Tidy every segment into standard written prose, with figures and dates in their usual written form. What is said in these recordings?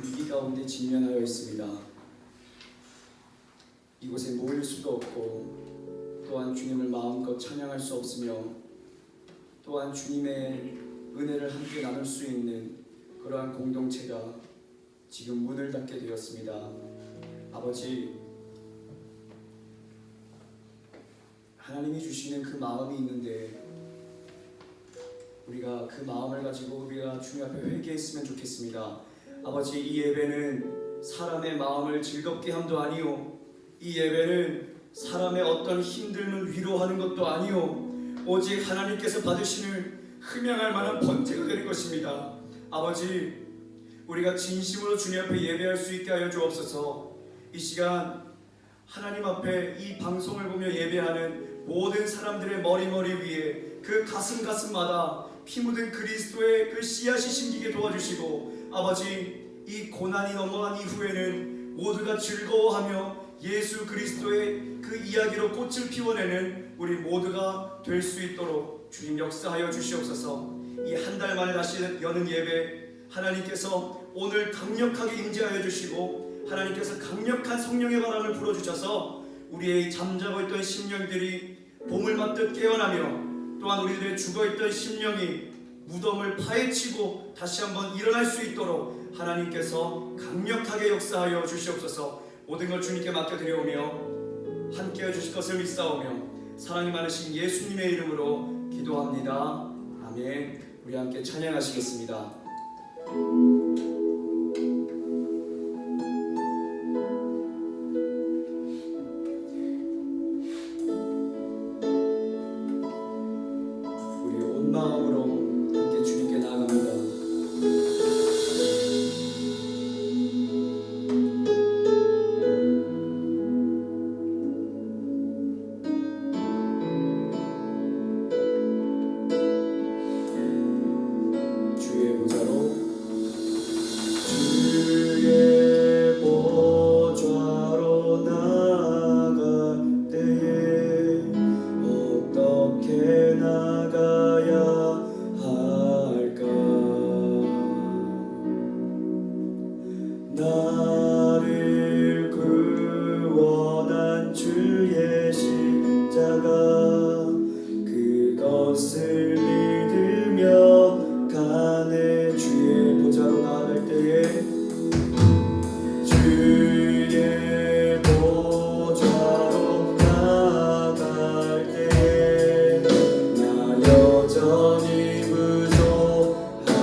위기 가운데 직면하여 있습니다. 이곳에 모일 수도 없고 또한 주님을 마음껏 찬양할 수 없으며 또한 주님의 은혜를 함께 나눌 수 있는 그러한 공동체가 지금 문을 닫게 되었습니다. 아버지, 하나님이 주시는 그 마음이 있는데 우리가 그 마음을 가지고 우리가 주님 앞에 회개했으면 좋겠습니다. 아버지, 이 예배는 사람의 마음을 즐겁게 함도 아니요, 이 예배는 사람의 어떤 힘듦을 위로하는 것도 아니요, 오직 하나님께서 받으시는 흠양할 만한 번제가 되는 것입니다. 아버지, 우리가 진심으로 주님 앞에 예배할 수 있게 하여 주옵소서. 이 시간 하나님 앞에 이 방송을 보며 예배하는 모든 사람들의 머리 위에 그 가슴마다 피 묻은 그리스도의 그 씨앗이 심기게 도와주시고, 아버지, 이 고난이 넘어간 이후에는 모두가 즐거워하며 예수 그리스도의 그 이야기로 꽃을 피워내는 우리 모두가 될 수 있도록 주님 역사하여 주시옵소서. 이 한 달 만에 다시 여는 예배, 하나님께서 오늘 강력하게 임재하여 주시고 하나님께서 강력한 성령의 바람을 불어주셔서 우리의 잠자고 있던 심령들이 봄을 맞듯 깨어나며, 또한 우리들의 죽어있던 심령이 무덤을 파헤치고 다시 한번 일어날 수 있도록 하나님께서 강력하게 역사하여 주시옵소서. 모든 걸 주님께 맡겨드려오며 함께해 주실 것을 믿사오며 사랑이 많으신 예수님의 이름으로 기도합니다. 아멘. 우리 함께 찬양하시겠습니다. 우리 온 마음으로 함께 주님께 나아갑니다. 나를 구원한 주의 십자가, 그것을 믿으며 가네. 주의 보좌로 나아갈 때에, 주의 보좌로 나아갈 때에 나 여전히 부족하다.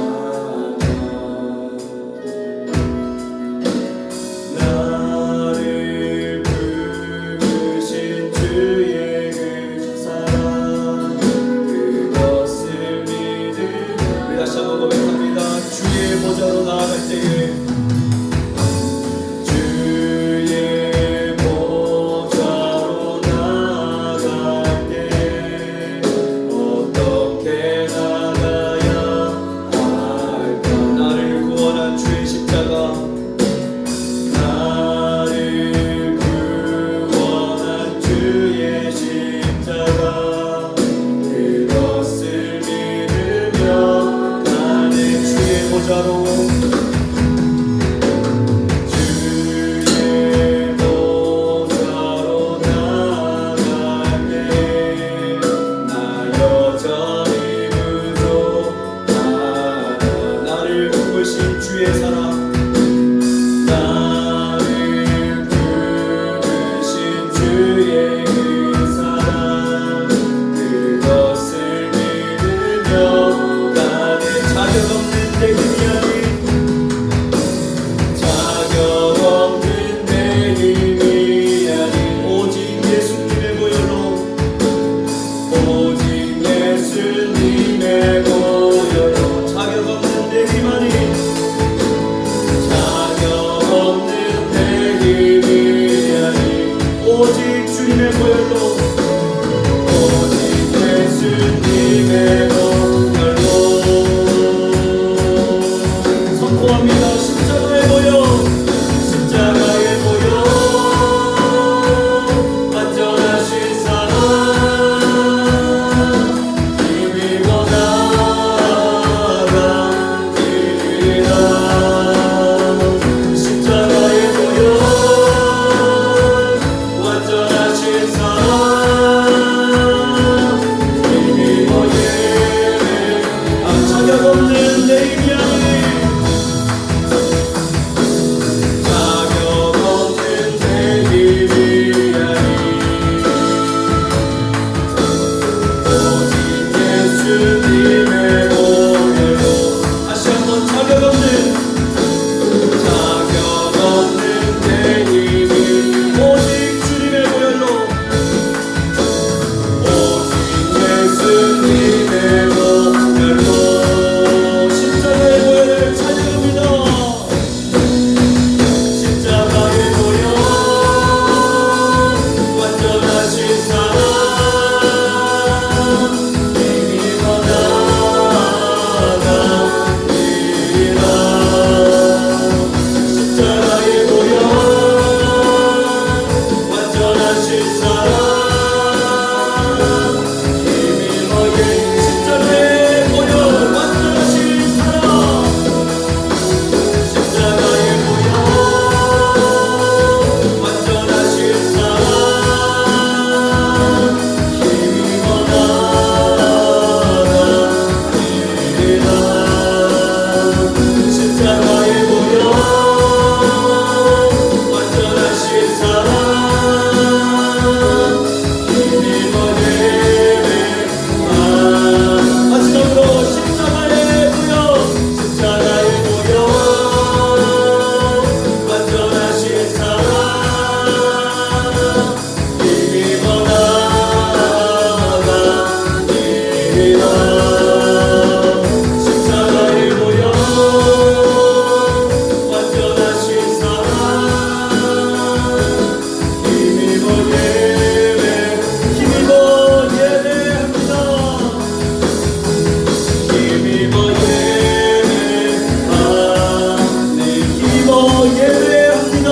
예배합니다.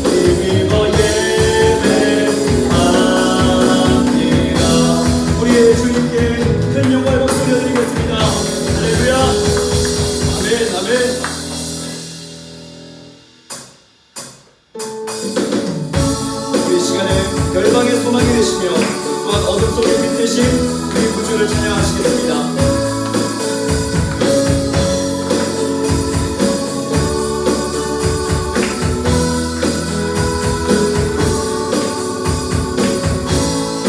힘입어 예배합니다. 우리의 주님께 큰 영광을 박수 올려드리겠습니다. 할렐루야. 아멘 아멘. 이 시간에 열방의 소망이 되시며 또한 어둠 속에 빛되신 우리 구주를 찬양하시겠습니다.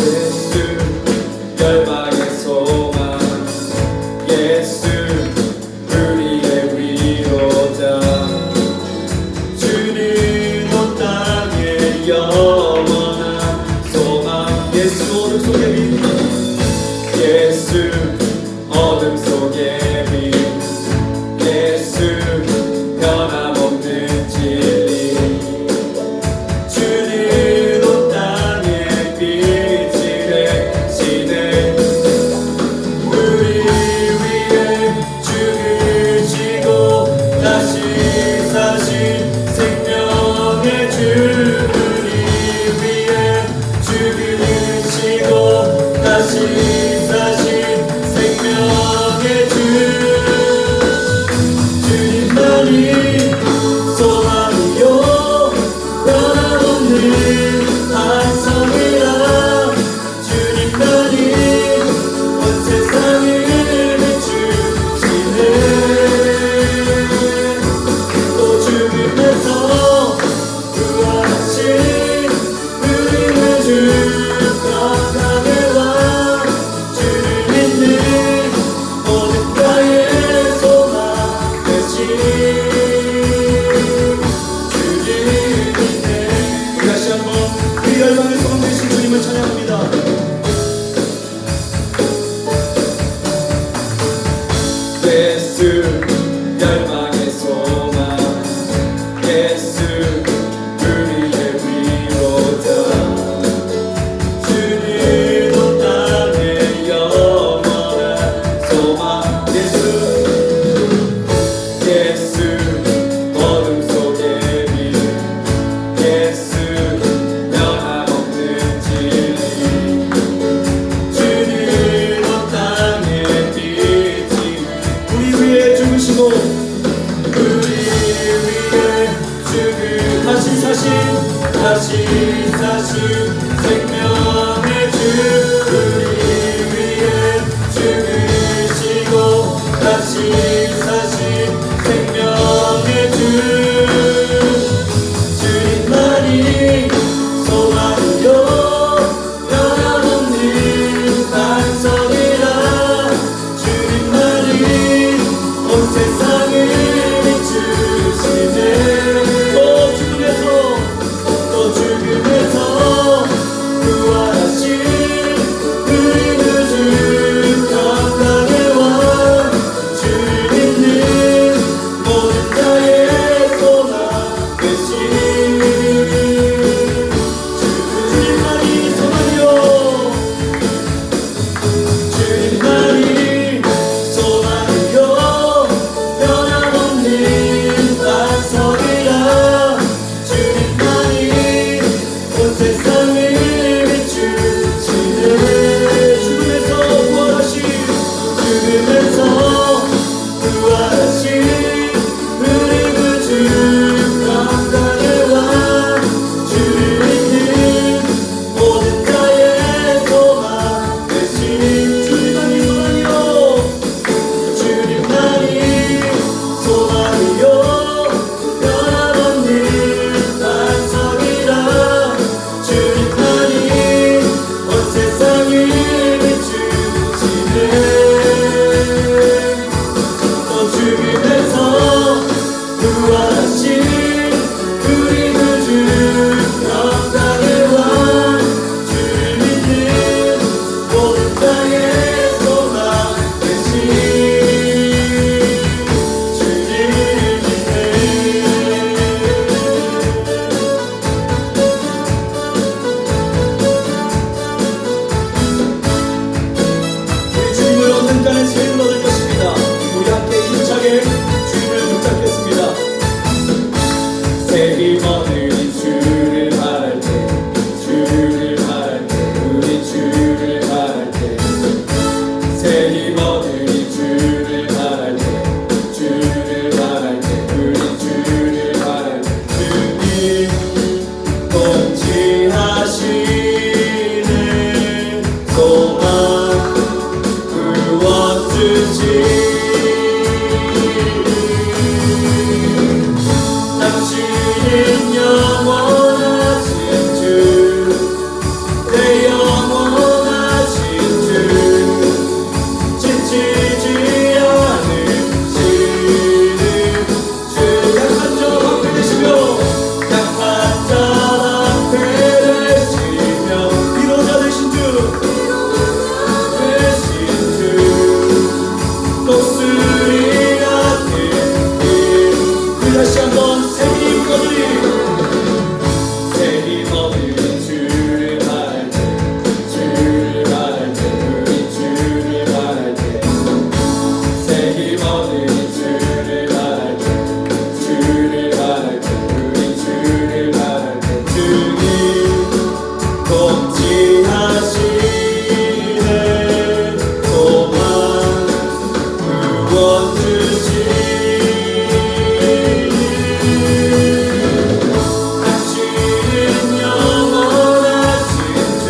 예수 열방의 소망, 예수 우리의 위로자, 주는 온 땅에 영원한 소망. 예수 어둠 속에 빛, 예수 어둠 속에 빛, 예수 변함없는 진리, 주는 온 땅에 빛이 되시네. 우리 위에 죽을 지고 다시 사신 생명의 주, 우리 위에 죽으시고 다시 사신 생명의 주, 주님만이 소망이요 변함없는 반성이라. 주님만이 온 세상을 비추시네. 또 죽음에서 구하신 우리의 주 평강의 왕, 주를 믿는 모든 자의 소망 되신 주를 믿네. 우리 다시 한번 그 열방의 소망 되신 주님을 찬양합니다. 예수 열방의 소망, 예수 우리의 위로자, 주는 온 땅에 영원한 소망. 예수 예수 어둠 속에 빛, 예수 변함없는 진리, 주는 온 땅에 빛이 우리 위에 죽으시고 우리 위에 죽을 다시 사신 생명의 주, 우리 위에 죽으시고 다시 사신 생명의 주, 주님만이 소망이요 변함없는 반성이라. 주님만이 온 세상을 비추시네. 또 죽음에서 새 힘 얻으니 주를 바랄 때, 주를 바랄 때, 우리 주를 바랄 때, 새 힘 얻으니 주를 바랄 때, 주를 바랄 때, 우리 주를 바랄 때, 주님 통치하시는 소망 구원주시 당신은 영원하신 주, 내 영원하신 주, 지치지 않으시는 주. 약한 자 방패 되시며, 약한 자 방패 되시며, 위로자 되신 주, 되신 주, 독수리 같은 힘. 우리 다시 한번 새 힘 얻으리, 새 힘 얻으리 주를 바랄 때, 주를 바랄 때, 우리 주를 바랄 때, 새 힘 얻으리 주를 바랄 때, 주를 바랄 때, 우리 주를 바랄 때, 주님 통치하시는 소망 구원 주시 당신은 영원하신 주,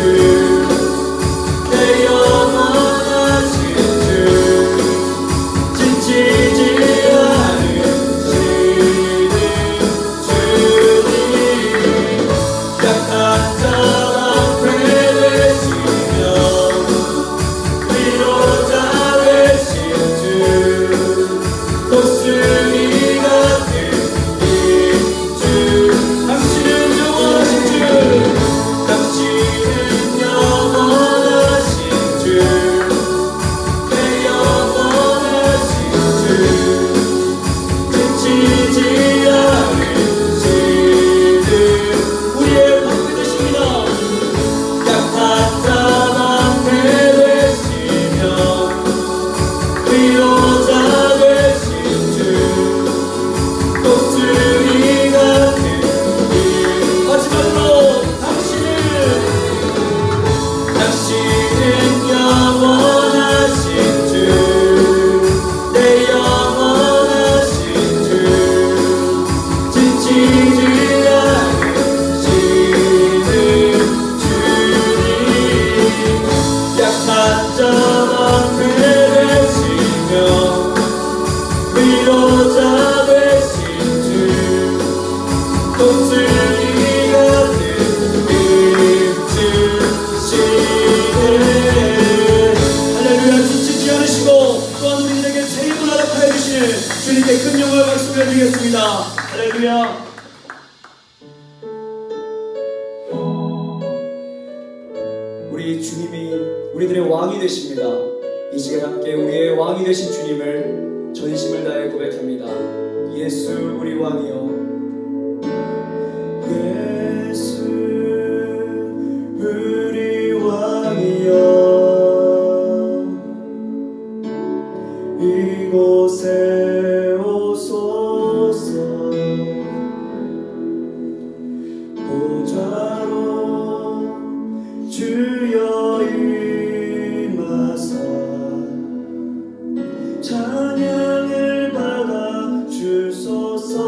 내 영원하신 주, 지치지 않으시는 주님 약한 자 방패 되시며 위로자 되신 주 독수리 같은 힘 주 당신은 영원하신 주 당신은 영원하신 주 내 영원하신 주 지치지 않으시는 우리의 방패 되십니다. 약한 자 방패 되시며 위로자 되신 주 독수리 같은 힘 마지막으로 당신은 영원하신 주, 내 영원하신 주, 지치지 않으시는 주님 약한 자 방패 되시며 위로자 되신 주 독수리 같은 힘 주시네. 할렐루야. 지치지 않으시고 또한 우리들에게 새 힘을 허락하여 주시는 주님께 큰 영광을 박수 올려드리겠습니다. 할렐루야. 우리 주님이 우리들의 왕이 되십니다. 이 시간 함께 우리의 왕이 되신 주님을 전심을 다해 고백합니다. 예수 우리 왕이여, 예수 우리 왕이여, 이곳에 오소서, 보좌로 주여 임하사 찬양을 받아 주소서.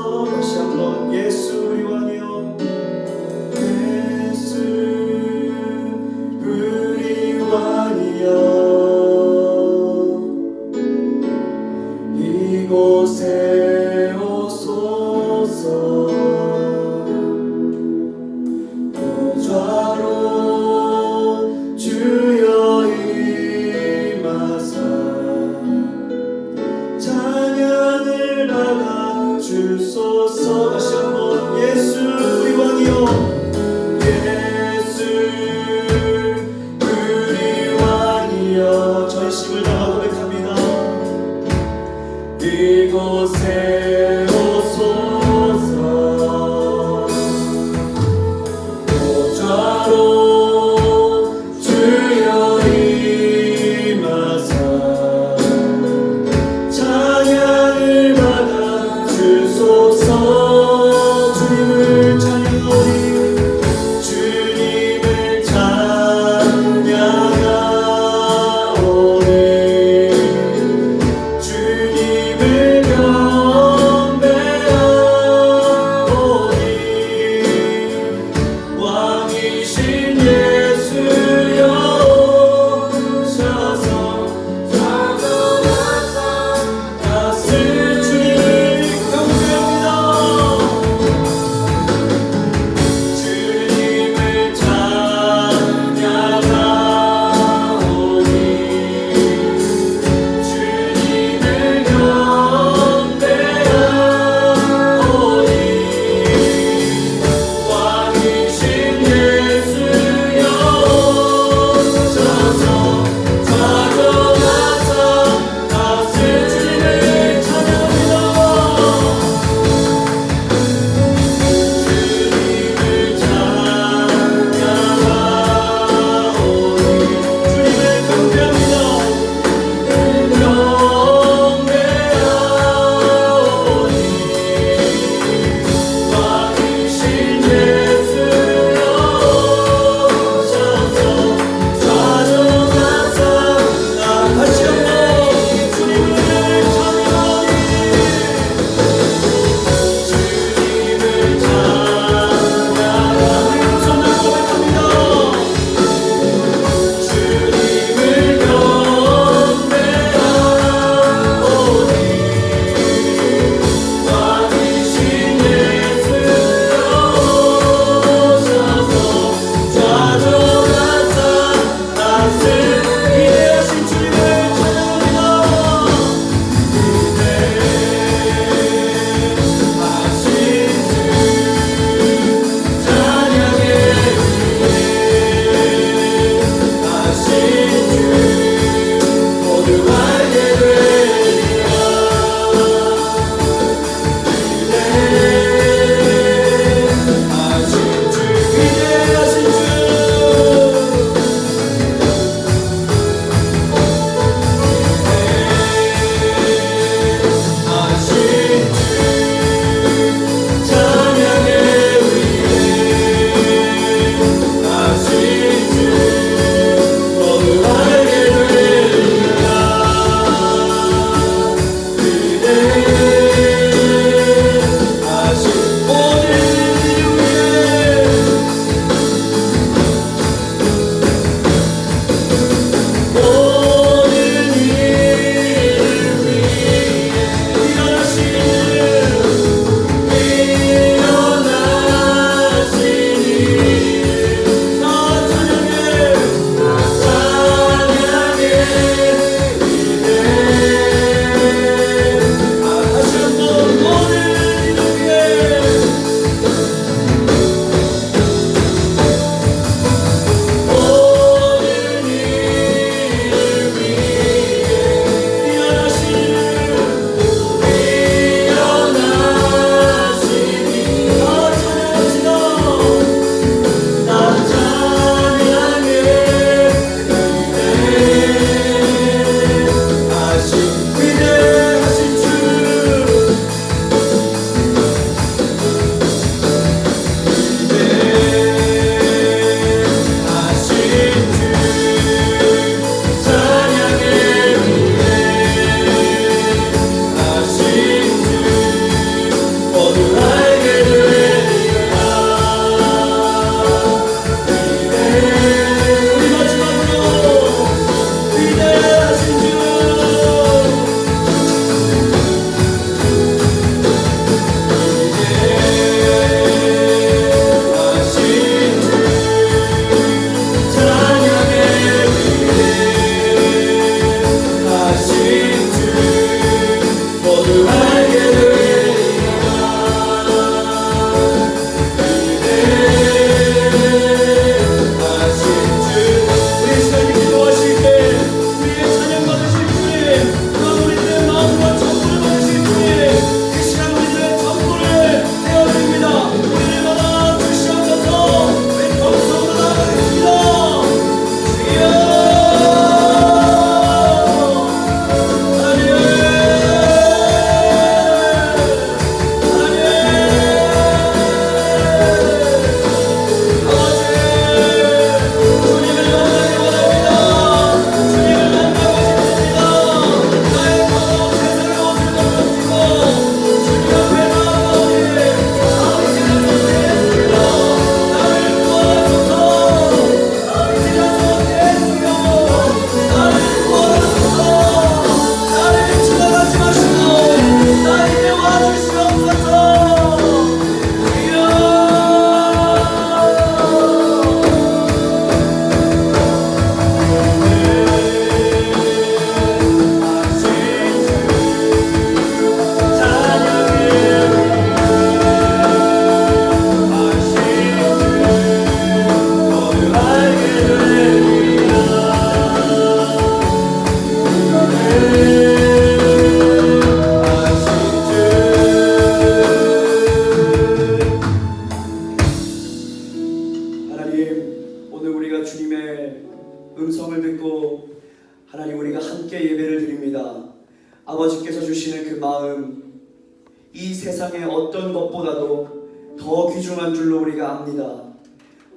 이 세상의 어떤 것보다도 더 귀중한 줄로 우리가 압니다.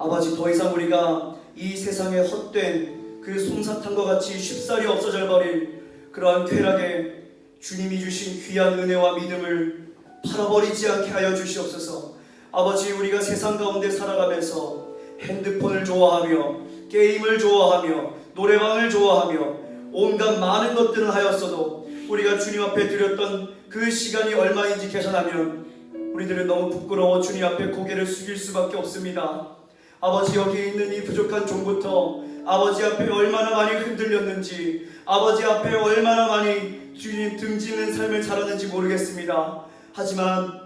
아버지, 더 이상 우리가 이 세상에 헛된 그 솜사탕과 같이 쉽사리 없어져 버릴 그러한 쾌락에 주님이 주신 귀한 은혜와 믿음을 팔아버리지 않게 하여 주시옵소서. 아버지, 우리가 세상 가운데 살아가면서 핸드폰을 좋아하며 게임을 좋아하며 노래방을 좋아하며 온갖 많은 것들을 하였어도 우리가 주님 앞에 드렸던 그 시간이 얼마인지 계산하면 우리들은 너무 부끄러워 주님 앞에 고개를 숙일 수밖에 없습니다. 아버지, 여기 있는 이 부족한 종부터 아버지 앞에 얼마나 많이 흔들렸는지, 아버지 앞에 얼마나 많이 주님 등지는 삶을 살았는지 모르겠습니다. 하지만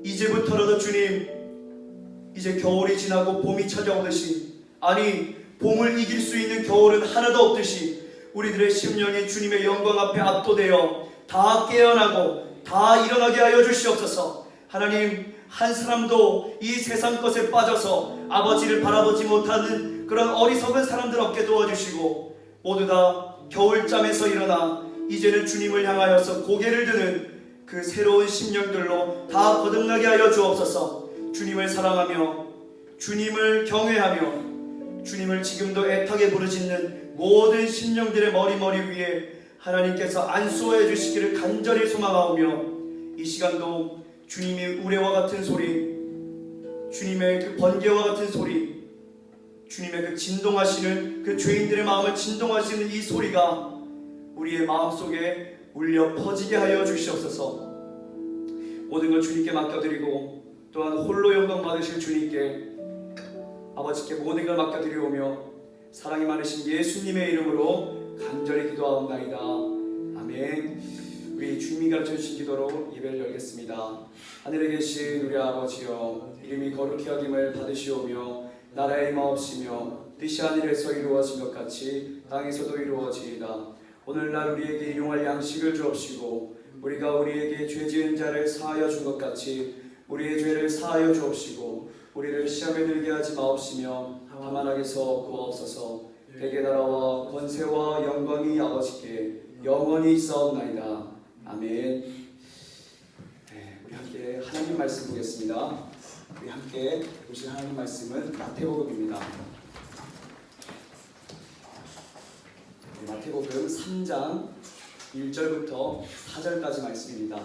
이제부터라도 주님, 이제 겨울이 지나고 봄이 찾아오듯이, 아니 봄을 이길 수 있는 겨울은 하나도 없듯이 우리들의 심령이 주님의 영광 앞에 압도되어 다 깨어나고 다 일어나게 하여 주시옵소서. 하나님, 한 사람도 이 세상 것에 빠져서 아버지를 바라보지 못하는 그런 어리석은 사람들 없게 도와주시고, 모두 다 겨울잠에서 일어나 이제는 주님을 향하여서 고개를 드는 그 새로운 심령들로 다 거듭나게 하여 주옵소서. 주님을 사랑하며 주님을 경외하며 주님을 지금도 애타게 부르짖는 모든 심령들의 머리 위에 하나님께서 안수해 주시기를 간절히 소망하오며, 이 시간도 주님의 우레와 같은 소리, 주님의 그 번개와 같은 소리, 주님의 그 진동하시는 그 죄인들의 마음을 진동하시는 이 소리가 우리의 마음속에 울려 퍼지게 하여 주시옵소서. 모든 걸 주님께 맡겨드리고 또한 홀로 영광 받으실 주님께, 아버지께 모든 걸 맡겨드리오며 사랑이 많으신 예수님의 이름으로 간절히 기도하옵나이다. 아멘. 우리 주님이 가르쳐주신 기도로 예배를 열겠습니다. 하늘에 계신 우리 아버지여, 이름이 거룩히 여김을 받으시오며 나라의 임하옵시며 뜻이 하늘에서 이루어진 것 같이 땅에서도 이루어지이다. 오늘날 우리에게 일용할 양식을 주옵시고 우리가 우리에게 죄 지은 자를 사하여 준 것 같이 우리의 죄를 사하여 주옵시고 우리를 시험에 들게 하지 마옵시며 다만 악에서 구하옵소서. 대개 나라와 권세와 영광이 아버지께 영원히 있사옵나이다. 아멘. 우리 함께 하나님 말씀 보겠습니다. 우리 함께 보실 하나님 말씀은 마태복음입니다. 마태복음 3장 1절부터 4절까지 말씀입니다.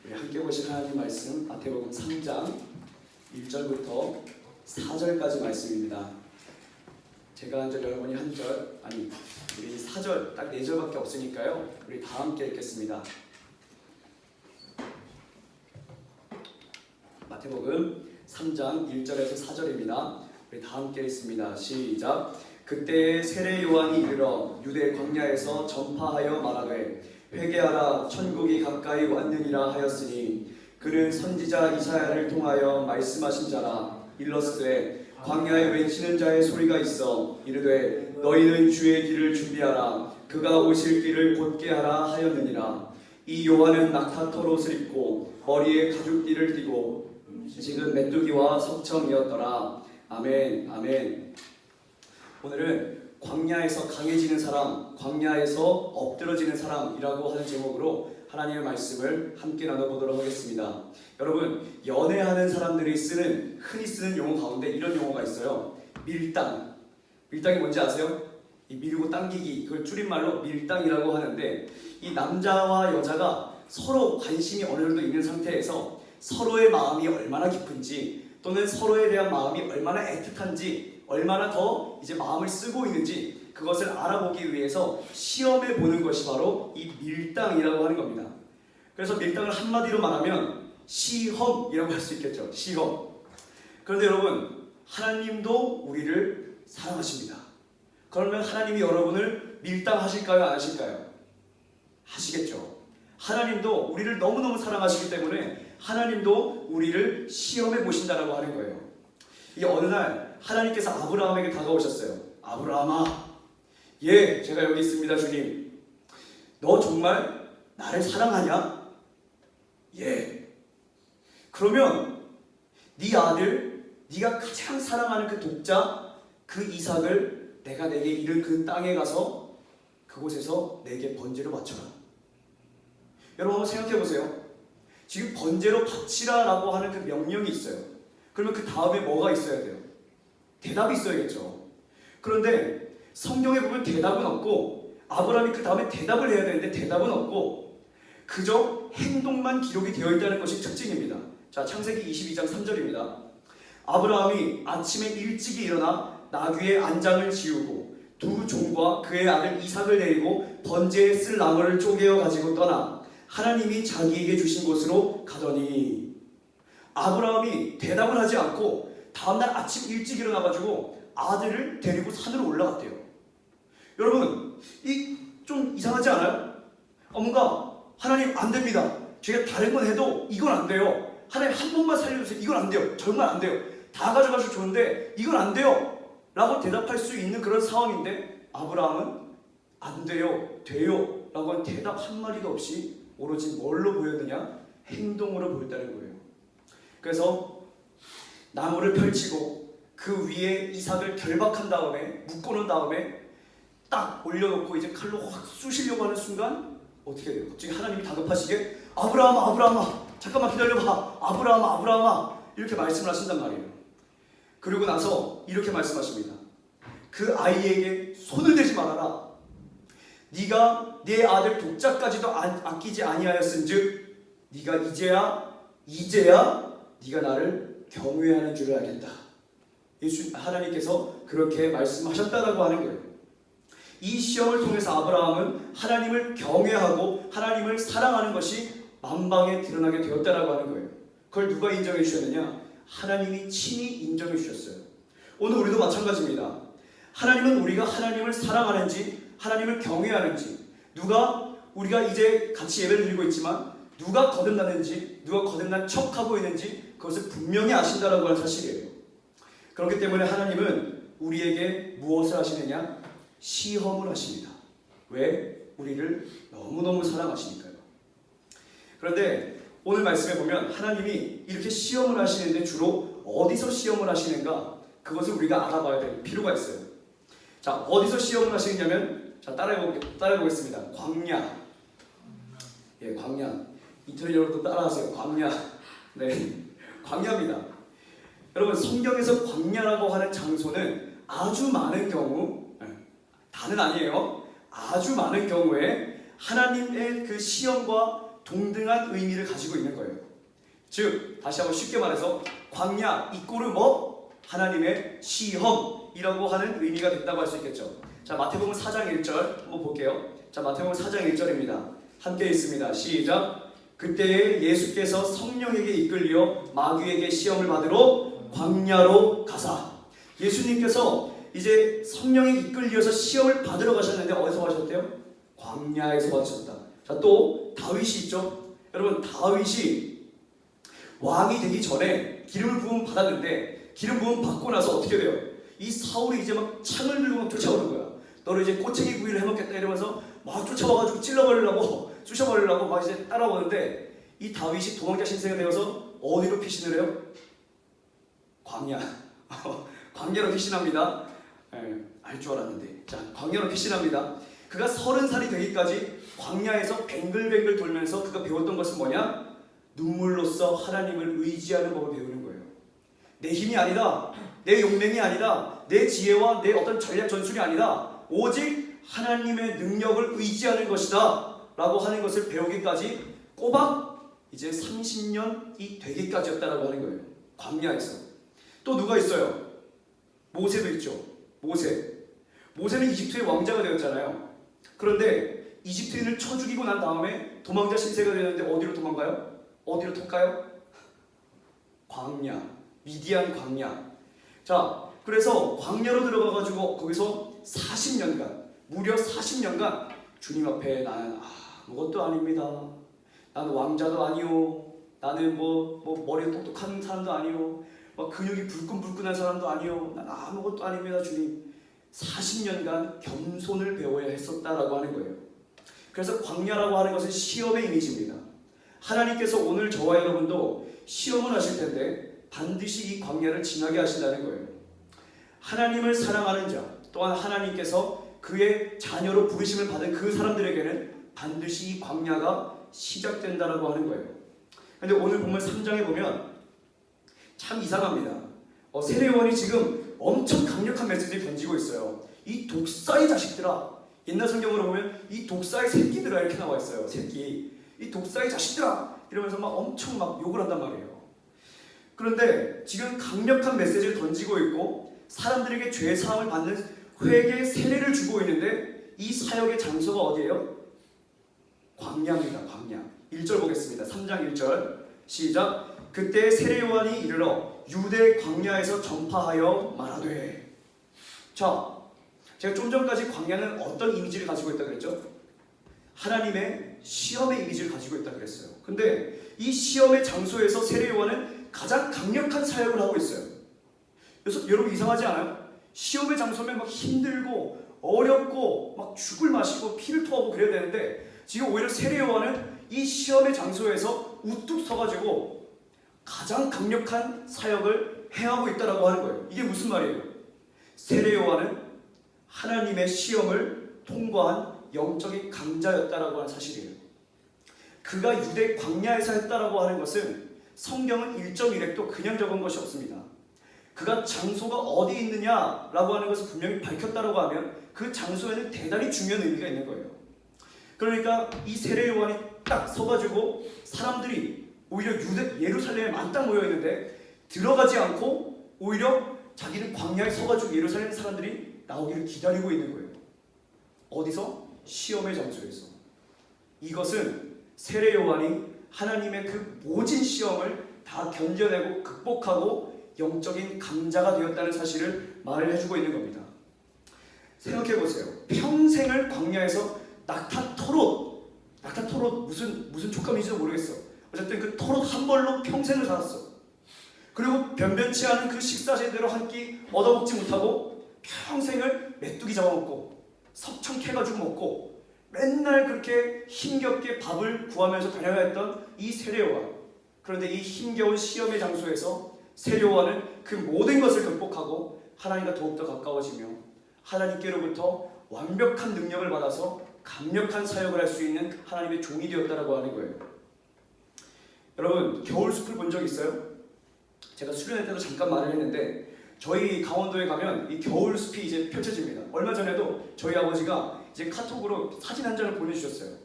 우리 함께 보실 하나님 말씀 마태복음 3장 1절부터 4절까지 말씀입니다. 제가 한 절, 여러분이 한 절, 아니 우리 4절 딱 4절밖에 없으니까요. 우리 다 함께 읽겠습니다. 마태복음 3장 1절에서 4절입니다. 우리 다 함께 읽습니다. 시작. 그때에 세례 요한이 이르러 유대 광야에서 전파하여 말하되 회개하라 천국이 가까이 왔느니라 하였으니, 그는 선지자 이사야를 통하여 말씀하신 자라. 일러스되 광야에 외치는 자의 소리가 있어 이르되 너희는 주의 길을 준비하라, 그가 오실 길을 곧게 하라 하였느니라. 이 요한은 낙타털 옷을 입고 머리에 가죽띠를 띠고 지금 메뚜기와 석청이었더라. 아멘. 아멘. 오늘은 광야에서 강해지는 사람, 광야에서 엎드러지는 사람이라고 하는 제목으로 하나님의 말씀을 함께 나눠보도록 하겠습니다. 여러분, 연애하는 사람들이 흔히 쓰는 용어 가운데 이런 용어가 있어요. 밀당. 밀당이 뭔지 아세요? 이 밀고 당기기, 그걸 줄임말로 밀당이라고 하는데, 이 남자와 여자가 서로 관심이 어느 정도 있는 상태에서 서로의 마음이 얼마나 깊은지, 또는 서로에 대한 마음이 얼마나 애틋한지, 얼마나 더 이제 마음을 쓰고 있는지 그것을 알아보기 위해서 시험해 보는 것이 바로 이 밀당이라고 하는 겁니다. 그래서 밀당을 한마디로 말하면 시험이라고 할 수 있겠죠. 시험. 그런데 여러분, 하나님도 우리를 사랑하십니다. 그러면 하나님이 여러분을 밀당하실까요? 안 하실까요? 하시겠죠. 하나님도 우리를 너무너무 사랑하시기 때문에 하나님도 우리를 시험해 보신다라고 하는 거예요. 이 어느 날 하나님께서 아브라함에게 다가오셨어요. 아브라함아, 예, 제가 여기 있습니다, 주님. 너 정말 나를 사랑하냐? 예. 그러면 네 아들, 네가 가장 사랑하는 그 독자, 그 이삭을 내가 내게 이른 그 땅에 가서 그곳에서 내게 번제로 바쳐라. 여러분 한번 생각해 보세요. 지금 번제로 바치라라고 하는 그 명령이 있어요. 그러면 그 다음에 뭐가 있어야 돼요? 대답이 있어야겠죠. 그런데 성경에 보면 대답은 없고 아브라함이 그 다음에 대답을 해야 되는데 대답은 없고 그저 행동만 기록이 되어 있다는 것이 특징입니다. 자, 창세기 22장 3절입니다. 아브라함이 아침에 일찍이 일어나 나귀의 안장을 지우고 두 종과 그의 아들 이삭을 데리고 번제에 쓸 나무를 쪼개어 가지고 떠나 하나님이 자기에게 주신 곳으로 가더니, 아브라함이 대답을 하지 않고 다음날 아침 일찍 일어나가지고 아들을 데리고 산으로 올라갔대요. 여러분, 이 좀 이상하지 않아요? 뭔가 하나님 안 됩니다. 제가 다른 건 해도 이건 안 돼요. 하나님 한 번만 살려주세요. 이건 안 돼요. 정말 안 돼요. 다 가져가셔도 좋은데 이건 안 돼요 라고 대답할 수 있는 그런 상황인데 아브라함은 안 돼요, 돼요 라고 한 대답 한마디도 없이 오로지 뭘로 보였느냐? 행동으로 보였다는 거예요. 그래서 나무를 펼치고 그 위에 이삭을 결박한 다음에 묶어놓은 다음에 딱 올려놓고 이제 칼로 확 쑤시려고 하는 순간 어떻게 돼요? 갑자기 하나님이 다급하시게 아브라함아, 아브라함아, 잠깐만 기다려봐, 아브라함아, 아브라함아, 이렇게 말씀을 하신단 말이에요. 그리고 나서 이렇게 말씀하십니다. 그 아이에게 손을 대지 말아라. 네가 네 아들 독자까지도 아끼지 아니하였은즉 네가 이제야 네가 나를 경외하는 줄을 알겠다. 하나님께서 그렇게 말씀하셨다라고 하는 거예요. 이 시험을 통해서 아브라함은 하나님을 경외하고 하나님을 사랑하는 것이 만방에 드러나게 되었다라고 하는 거예요. 그걸 누가 인정해 주셨느냐? 하나님이 친히 인정해 주셨어요. 오늘 우리도 마찬가지입니다. 하나님은 우리가 하나님을 사랑하는지 하나님을 경외하는지, 우리가 이제 같이 예배를 드리고 있지만 누가 거듭나는지, 누가 거듭난 척하고 있는지 그것을 분명히 아신다라고 하는 사실이에요. 그렇기 때문에 하나님은 우리에게 무엇을 하시느냐? 시험을 하십니다. 왜? 우리를 너무너무 사랑하시니까요. 그런데 오늘 말씀에 보면 하나님이 이렇게 시험을 하시는데 주로 어디서 시험을 하시는가? 그것을 우리가 알아봐야 될 필요가 있어요. 자, 어디서 시험을 하시느냐면, 자, 따라해보겠습니다. 광야. 예, 광야. 이태리 여러분도 따라하세요. 광야. 네, 광야입니다. 여러분, 성경에서 광야라고 하는 장소는 아주 많은 경우, 다는 아니에요, 아주 많은 경우에 하나님의 그 시험과 동등한 의미를 가지고 있는 거예요. 즉, 다시 한번 쉽게 말해서 광야 이꼬르 하나님의 시험이라고 하는 의미가 됐다고 할 수 있겠죠. 자, 마태복음 4장 1절 한번 볼게요. 자, 마태복음 4장 1절입니다. 함께 읽습니다. 시작. 그때에 예수께서 성령에게 이끌려 마귀에게 시험을 받으러 광야로 가사. 예수님께서 이제 성령에 이끌려서 시험을 받으러 가셨는데 어디서 가셨대요? 광야에서 받으셨다. 자, 또 다윗이 있죠. 여러분, 다윗이 왕이 되기 전에 기름을 부음 받았는데 기름 부음 받고 나서 어떻게 돼요? 이 사울이 이제 막 창을 들고 막 쫓아오는 거야. 너를 이제 꼬챙이 구이를 해먹겠다 이러면서 막 쫓아와가지고 쑤셔버리려고 막 이제 따라오는데 이 다윗이 도망자 신세가 되어서 어디로 피신을 해요? 광야. 광야로 피신합니다. 알 줄 알았는데. 자, 광야로 피신합니다. 그가 30살이 되기까지 광야에서 뱅글뱅글 돌면서 그가 배웠던 것은 뭐냐? 눈물로써 하나님을 의지하는 법을 배우는 거예요. 내 힘이 아니다, 내 용맹이 아니다, 내 지혜와 내 어떤 전략 전술이 아니다, 오직 하나님의 능력을 의지하는 것이다 라고 하는 것을 배우기까지 꼬박 이제 30년이 되기까지였다라고 하는 거예요. 광야에서. 또 누가 있어요? 모세도 있죠. 모세는 이집트의 왕자가 되었잖아요. 그런데 이집트인을 쳐 죽이고 난 다음에 도망자 신세가 되었는데 어디로 도망가요? 어디로 튈까요? 광야, 미디안 광야. 자, 그래서 광야로 들어가가지고 거기서 40년간, 무려 40년간 주님 앞에 나는 아무것도 아닙니다. 나는 왕자도 아니요. 나는 뭐 머리가 똑똑한 사람도 아니요. 막 근육이 불끈불끈한 사람도 아니요. 난 아무것도 아닙니다, 주님. 40년간 겸손을 배워야 했었다라고 하는 거예요. 그래서 광야라고 하는 것은 시험의 이미지입니다. 하나님께서 오늘 저와 여러분도 시험을 하실 텐데 반드시 이 광야를 지나게 하신다는 거예요. 하나님을 사랑하는 자, 또한 하나님께서 그의 자녀로 부르심을 받은 그 사람들에게는 반드시 이 광야가 시작된다라고 하는 거예요. 근데 오늘 본문 3장에 보면 참 이상합니다. 세례요한이 지금 엄청 강력한 메시지를 던지고 있어요. 이 독사의 자식들아. 옛날 성경으로 보면 이 독사의 새끼들아 이렇게 나와 있어요. 새끼. 이 독사의 자식들아 이러면서 막 엄청 막 욕을 한단 말이에요. 그런데 지금 강력한 메시지를 던지고 있고 사람들에게 죄 사함을 받는 회개 세례를 주고 있는데 이 사역의 장소가 어디예요? 광야입니다. 광야. 1절 보겠습니다. 3장 1절 시작. 그때 세례 요한이 이르러 유대 광야에서 전파하여 말하되. 자, 제가 좀 전까지 광야는 어떤 이미지를 가지고 있다 그랬죠? 하나님의 시험의 이미지를 가지고 있다 그랬어요. 근데 이 시험의 장소에서 세례 요한은 가장 강력한 사역을 하고 있어요. 그래서 여러분 이상하지 않아요? 시험의 장소면 막 힘들고 어렵고 막 죽을 마시고 피를 토하고 그래야 되는데 지금 오히려 세례 요한은 이 시험의 장소에서 우뚝 서가지고 가장 강력한 사역을 행하고 있다라고 하는 거예요. 이게 무슨 말이에요? 세례 요한은 하나님의 시험을 통과한 영적인 강자였다라고 하는 사실이에요. 그가 유대 광야에서 했다라고 하는 것은 성경은 1.1획도 그냥 적은 것이 없습니다. 그가 장소가 어디 있느냐라고 하는 것을 분명히 밝혔다라고 하면 그 장소에는 대단히 중요한 의미가 있는 거예요. 그러니까 이 세례 요한이 딱 서가지고 사람들이 오히려 예루살렘에 만딱 모여 있는데 들어가지 않고 오히려 자기는 광야에 서가지고 예루살렘 사람들이 나오기를 기다리고 있는 거예요. 어디서? 시험의 장소에서. 이것은 세례 요한이 하나님의 그 모진 시험을 다 견뎌내고 극복하고 영적인 강자가 되었다는 사실을 말을 해주고 있는 겁니다. 생각해보세요. 평생을 광야에서 낙타 토롯 무슨 촉감인지도 모르겠어. 어쨌든 그 토롯 한 벌로 평생을 살았어. 그리고 변변치 않은 그 식사 제대로 한 끼 얻어먹지 못하고 평생을 메뚜기 잡아먹고 석청 캐가지고 먹고 맨날 그렇게 힘겹게 밥을 구하면서 다녀야 했던 이 세례 요한. 그런데 이 힘겨운 시험의 장소에서 세례 요한은 그 모든 것을 극복하고 하나님과 더욱더 가까워지며 하나님께로부터 완벽한 능력을 받아서 강력한 사역을 할 수 있는 하나님의 종이 되었다라고 하는 거예요. 여러분 겨울숲을 본 적 있어요? 제가 수련회 때도 잠깐 말을 했는데 저희 강원도에 가면 이 겨울숲이 이제 펼쳐집니다. 얼마 전에도 저희 아버지가 이제 카톡으로 사진 한 장을 보내주셨어요.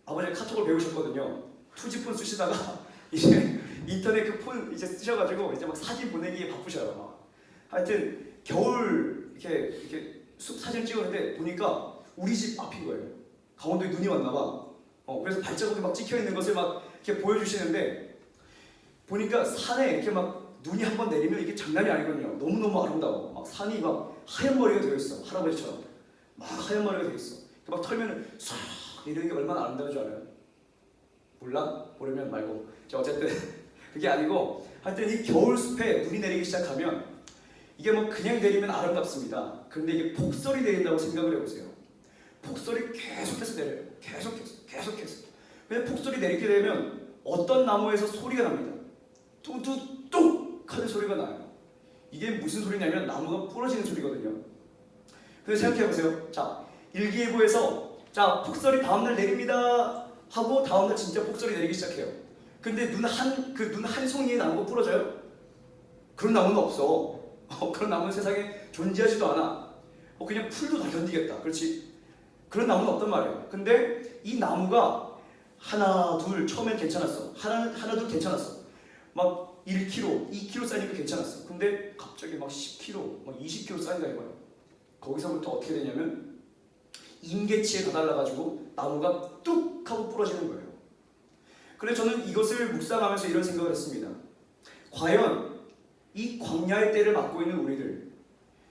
아버지가 카톡을 배우셨거든요. 투지폰 쓰시다가 이제 인터넷 그 폰 이제 쓰셔가지고 이제 막 사진 보내기에 바쁘셔요. 막. 하여튼 겨울 이렇게 숲 사진 찍었는데 보니까 우리 집 앞인 거예요. 강원도에 눈이 왔나봐. 그래서 발자국이 막 찍혀 있는 것을 막 이렇게 보여주시는데 보니까 산에 이렇게 막 눈이 한 번 내리면 이게 장난이 아니거든요. 너무너무 아름다워. 막 산이 막 하얀 머리가 되어 있어. 할아버지처럼 막 하얀 머리가 되어 있어. 막 털면은 싹 이런 게 얼마나 아름다운 줄 알아요? 몰라? 모르면 말고. 자 어쨌든 그게 아니고 하여튼 이 겨울숲에 눈이 내리기 시작하면 이게 뭐 그냥 내리면 아름답습니다. 그런데 이게 폭설이 내린다고 생각을 해보세요. 폭설이 계속해서 내려요. 계속해서. 근데 폭설이 내리게 되면 어떤 나무에서 소리가 납니다. 뚜뚜뚝 하는 소리가 나요. 이게 무슨 소리냐면 나무가 부러지는 소리거든요. 그래서 생각해보세요. 자 일기예보에서 자 폭설이 다음날 내립니다 하고 다음날 진짜 폭설이 내리기 시작해요. 근데 눈 한 송이의 나무가 부러져요? 그런 나무는 없어. 그런 나무는 세상에 존재하지도 않아. 그냥 풀도 다 견디겠다. 그렇지? 그런 나무는 없단 말이에요. 근데 이 나무가 하나 둘 처음엔 괜찮았어. 하나 둘 괜찮았어. 막 1kg, 2kg 쌓이니까 괜찮았어. 근데 갑자기 막 10kg, 막 20kg 쌓인다 이거예요. 거기서부터 어떻게 되냐면 임계치에 다달라가지고 나무가 뚝 하고 부러지는 거예요. 그래서 저는 이것을 묵상하면서 이런 생각을 했습니다. 과연 이 광야의 때를 맞고 있는 우리들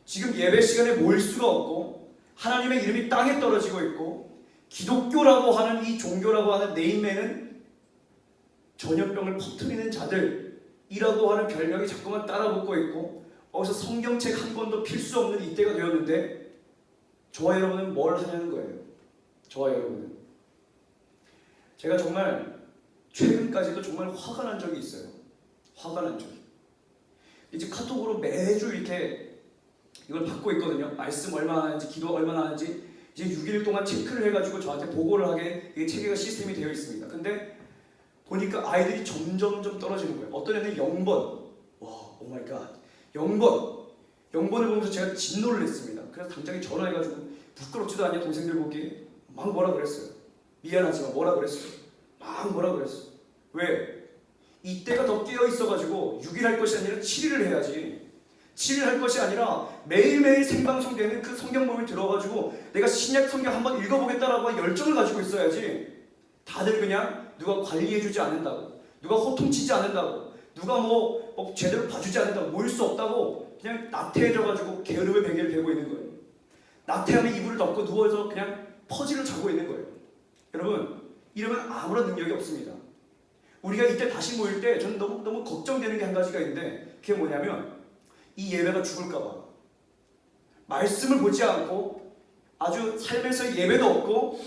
지금 예배 시간에 모일 수가 없고 하나님의 이름이 땅에 떨어지고 있고 기독교라고 하는 이 종교라고 하는 네임에는 전염병을 퍼뜨리는 자들이라고 하는 별명이 자꾸만 따라붙고 있고 어디서 성경책 한 권도 필수 없는 이때가 되었는데 저와 여러분은 뭘 하냐는 거예요. 저와 여러분은 제가 정말 최근까지도 정말 화가 난 적이 있어요. 화가 난 적이. 이제 카톡으로 매주 이렇게 이걸 받고 있거든요. 말씀 얼마나 하는지, 기도 얼마나 하는지 이제 6일 동안 체크를 해가지고 저한테 보고를 하게 이게 체계가 시스템이 되어 있습니다. 근데 보니까 아이들이 점점점 떨어지는 거예요. 어떤 애는 0번, 와, 오 마이 갓, 0번을 보면서 제가 진노를 했습니다. 그래서 당장에 전화해가지고 부끄럽지도 않냐 동생들 보기에 막 뭐라 그랬어요. 미안하지만 뭐라 그랬어요. 막 뭐라 그랬어요. 왜? 이때가 더 깨어 있어가지고 6일 할 것이 아니라 7일을 해야지. 7일 할 것이 아니라 매일매일 생방송되는 그 성경 모임을 들어가지고 내가 신약 성경 한번 읽어보겠다라고 열정을 가지고 있어야지. 다들 그냥 누가 관리해주지 않는다고, 누가 호통치지 않는다고, 누가 뭐 제대로 봐주지 않는다고, 모일 수 없다고 그냥 나태해져가지고 게으름의 베개를 베고 있는 거예요. 나태함에 이불을 덮고 누워서 그냥 퍼지를 자고 있는 거예요. 여러분, 이러면 아무런 능력이 없습니다. 우리가 이때 다시 모일 때 저는 너무 걱정되는 게 한 가지가 있는데, 그게 뭐냐면 이 예배가 죽을까봐. 말씀을 보지 않고 아주 삶에서 예배도 없고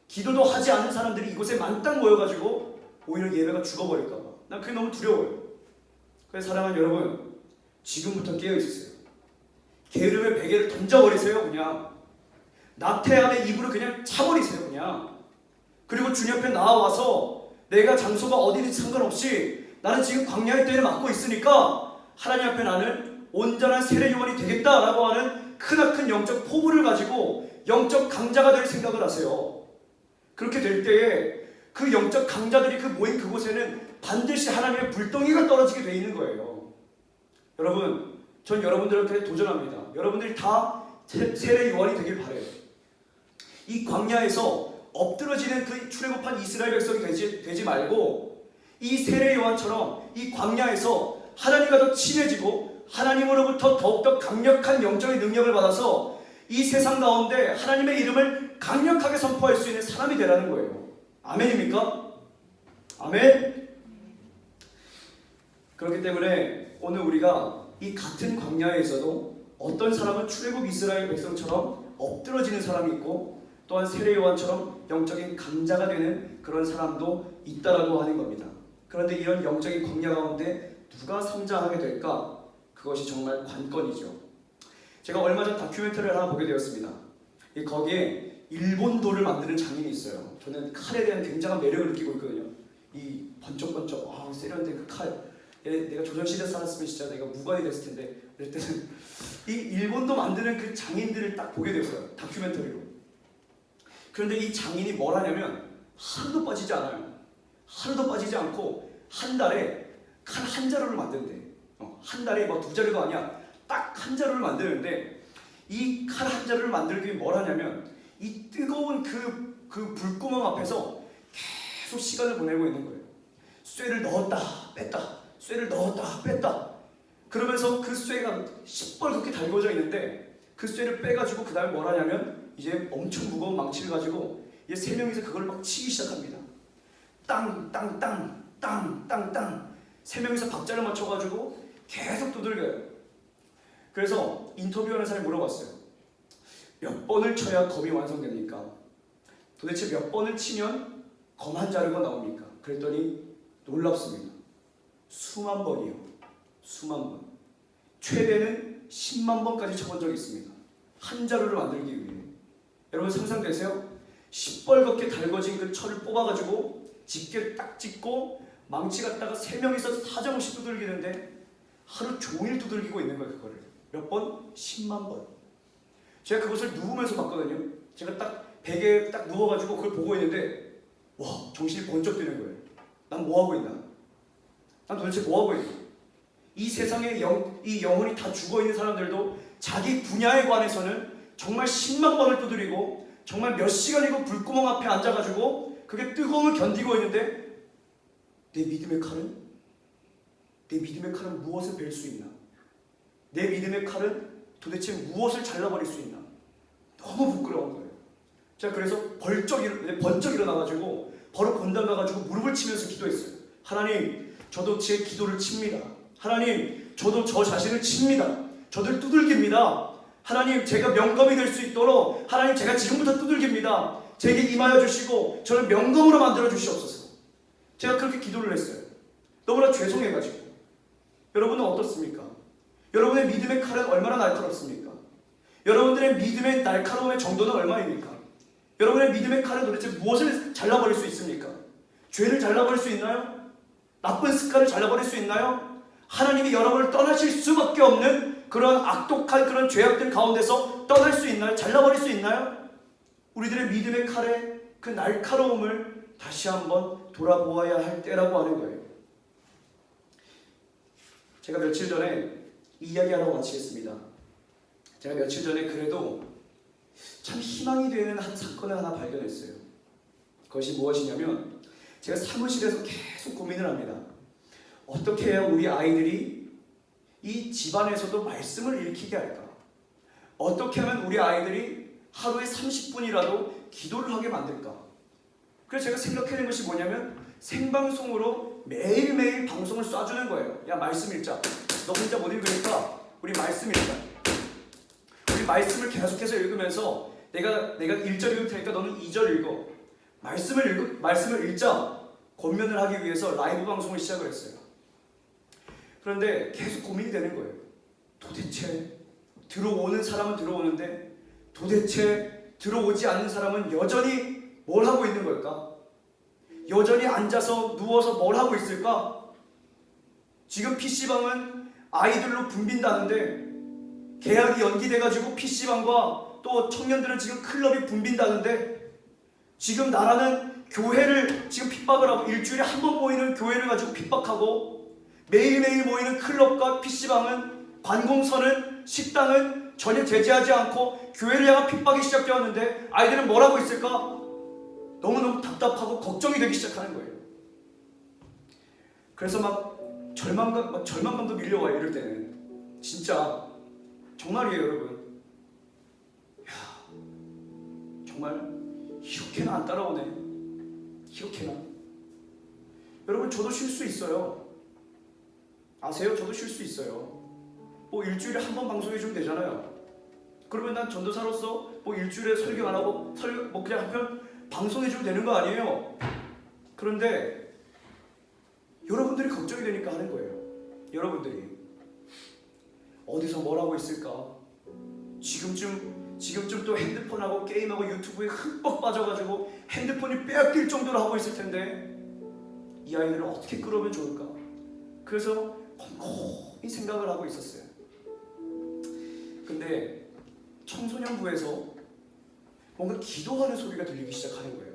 기도도 하지 않는 사람들이 이곳에 만땅 모여가지고 오히려 예배가 죽어버릴까봐. 난 그게 너무 두려워요. 그래서 사랑하는 여러분, 지금부터 깨어있으세요. 게으름의 베개를 던져버리세요. 그냥 나태함의 이불을 그냥 차버리세요. 그냥. 그리고 주님 옆에 나와서 내가 장소가 어디든지 상관없이 나는 지금 광야의 때를 맡고 있으니까 하나님 앞에 나는 온전한 세례 요한이 되겠다라고 하는 크나큰 영적 포부를 가지고 영적 강자가 될 생각을 하세요. 그렇게 될 때에 그 영적 강자들이 그 모인 그곳에는 반드시 하나님의 불덩이가 떨어지게 돼 있는 거예요. 여러분, 전 여러분들한테 도전합니다. 여러분들이 다 세례 요한이 되길 바래요. 이 광야에서 엎드러지는 그 출애굽한 이스라엘 백성이 되지 말고 이 세례 요한처럼 이 광야에서 하나님과 더 친해지고 하나님으로부터 더욱더 강력한 영적인 능력을 받아서 이 세상 가운데 하나님의 이름을 강력하게 선포할 수 있는 사람이 되라는 거예요. 아멘입니까? 아멘? 그렇기 때문에 오늘 우리가 이 같은 광야에서도 어떤 사람은 출애굽 이스라엘 백성처럼 엎드러지는 사람이 있고 또한 세례 요한처럼 영적인 강자가 되는 그런 사람도 있다라고 하는 겁니다. 그런데 이런 영적인 광야 가운데 누가 성장하게 될까? 그것이 정말 관건이죠. 제가 얼마 전 다큐멘터리를 하나 보게 되었습니다. 거기에 일본도를 만드는 장인이 있어요. 저는 칼에 대한 굉장한 매력을 느끼고 있거든요. 이 번쩍번쩍 세련된 그 칼. 내가 조선시대 살았으면 진짜 내가 무관이 됐을 텐데. 그럴 때는 이 일본도 만드는 그 장인들을 딱 보게 되었어요. 다큐멘터리로. 그런데 이 장인이 뭘 하냐면 하루도 빠지지 않아요. 하루도 빠지지 않고 한 달에 칼 한 자루를 만드는데 한 달에 뭐 2자루가 아니야. 딱 한 자루를 만드는데 이 칼 한 자루를 만들기 위해 뭘 하냐면 이 뜨거운 그 불구멍 앞에서 계속 시간을 보내고 있는 거예요. 쇠를 넣었다 뺐다, 쇠를 넣었다 뺐다. 그러면서 그 쇠가 시뻘겋게 달궈져 있는데 그 쇠를 빼가지고 그 다음에 뭘 하냐면 이제 엄청 무거운 망치를 가지고 이제 3명이서 그걸 막 치기 시작합니다. 땅, 땅, 땅, 땅, 땅, 땅. 3명이서 박자를 맞춰가지고 계속 두들겨요. 그래서 인터뷰하는 사람이 물어봤어요. 몇 번을 쳐야 검이 완성됩니까? 도대체 몇 번을 치면 검 한 자루가 나옵니까? 그랬더니 놀랍습니다. 수만 번이요. 수만 번. 최대는 10만 번까지 쳐본 적이 있습니다. 한 자루를 만들기 위해. 여러분 상상되세요? 시뻘겋게 달궈진 그 철을 뽑아가지고 집게를 딱 짚고 망치 갖다가 3명이서 사정없이 두들기는데 하루 종일 두들기고 있는 거예요. 그거를 몇 번? 10만 번. 제가 그것을 누우면서 봤거든요. 제가 딱 베개에 딱 누워가지고 그걸 보고 있는데 와, 정신이 번쩍 드는 거예요. 난 뭐하고 있나? 난 도대체 뭐하고 있나? 이 세상에 이 영혼이 다 죽어있는 사람들도 자기 분야에 관해서는 정말 10만 번을 두드리고 정말 몇 시간이고 불구멍 앞에 앉아가지고 그게 뜨거움을 견디고 있는데 내 믿음의 칼은? 내 믿음의 칼은 무엇을 벨 수 있나? 내 믿음의 칼은 도대체 무엇을 잘라버릴 수 있나? 너무 부끄러운 거예요. 제가 그래서 번쩍 일어나가지고 바로 본당 가가지고 무릎을 치면서 기도했어요. 하나님, 저도 제 기도를 칩니다. 하나님, 저도 저 자신을 칩니다. 저들 두들깁니다. 하나님, 제가 명검이 될 수 있도록 하나님, 제가 지금부터 두들깁니다. 제게 임하여 주시고 저를 명검으로 만들어 주시옵소서. 제가 그렇게 기도를 했어요. 너무나 죄송해가지고. 여러분은 어떻습니까? 여러분의 믿음의 칼은 얼마나 날카롭습니까? 여러분들의 믿음의 날카로움의 정도는 얼마입니까? 여러분의 믿음의 칼은 도대체 무엇을 잘라버릴 수 있습니까? 죄를 잘라버릴 수 있나요? 나쁜 습관을 잘라버릴 수 있나요? 하나님이 여러분을 떠나실 수밖에 없는 그런 악독한 그런 죄악들 가운데서 떠날 수 있나요? 잘라버릴 수 있나요? 우리들의 믿음의 칼에 그 날카로움을 다시 한번 돌아보아야 할 때라고 하는 거예요. 제가 며칠 전에 이 이야기하라고 마치겠습니다. 제가 며칠 전에 그래도 참 희망이 되는 한 사건을 하나 발견했어요. 그것이 무엇이냐면 제가 사무실에서 계속 고민을 합니다. 어떻게 해야 우리 아이들이 이 집안에서도 말씀을 읽히게 할까? 어떻게 하면 우리 아이들이 하루에 30분이라도 기도를 하게 만들까? 그래서 제가 생각해낸 것이 뭐냐면 생방송으로 매일매일 방송을 쏴주는 거예요. 야, 말씀 읽자. 너 혼자 못 읽으니까 우리 말씀 읽자. 우리 말씀을 계속해서 읽으면서 내가 1절 읽을 테니까 너는 2절 읽어. 말씀을 읽자. 권면을 하기 위해서 라이브 방송을 시작을 했어요. 그런데 계속 고민이 되는 거예요. 도대체 들어오는 사람은 들어오는데 도대체 들어오지 않는 사람은 여전히 뭘 하고 있는 걸까? 여전히 앉아서 누워서 뭘 하고 있을까? 지금 PC방은 아이들로 붐빈다는데 계약이 연기돼가지고 PC방과 또 청년들은 지금 클럽이 붐빈다는데 지금 나라는 교회를 지금 핍박을 하고 일주일에 한 번 모이는 교회를 가지고 핍박하고 매일매일 모이는 클럽과 PC방은 관공서는 식당은 전혀 제재하지 않고 교회를 향한 핍박이 시작되었는데 아이들은 뭘 하고 있을까? 너무너무 답답하고 걱정이 되기 시작하는 거예요. 그래서 막 절망감도 밀려와요. 이럴 때는 진짜 정말이에요, 여러분. 정말 이렇게나 안 따라오네. 이렇게나. 여러분, 저도 쉴 수 있어요. 아세요? 저도 쉴 수 있어요. 뭐 일주일에 한 번 방송해주면 되잖아요. 그러면 난 전도사로서 뭐 일주일에 설교 안 하고 뭐 그냥 한편 방송해주면 되는 거 아니에요? 그런데 여러분들이 걱정이 되니까 하는 거예요. 여러분들이 어디서 뭘 하고 있을까? 지금쯤 또 핸드폰하고 게임하고 유튜브에 흠뻑 빠져가지고 핸드폰이 빼앗길 정도로 하고 있을 텐데 이 아이들을 어떻게 끌어오면 좋을까? 그래서 곰곰이 생각을 하고 있었어요. 근데 청소년부에서 뭔가 기도하는 소리가 들리기 시작하는 거예요.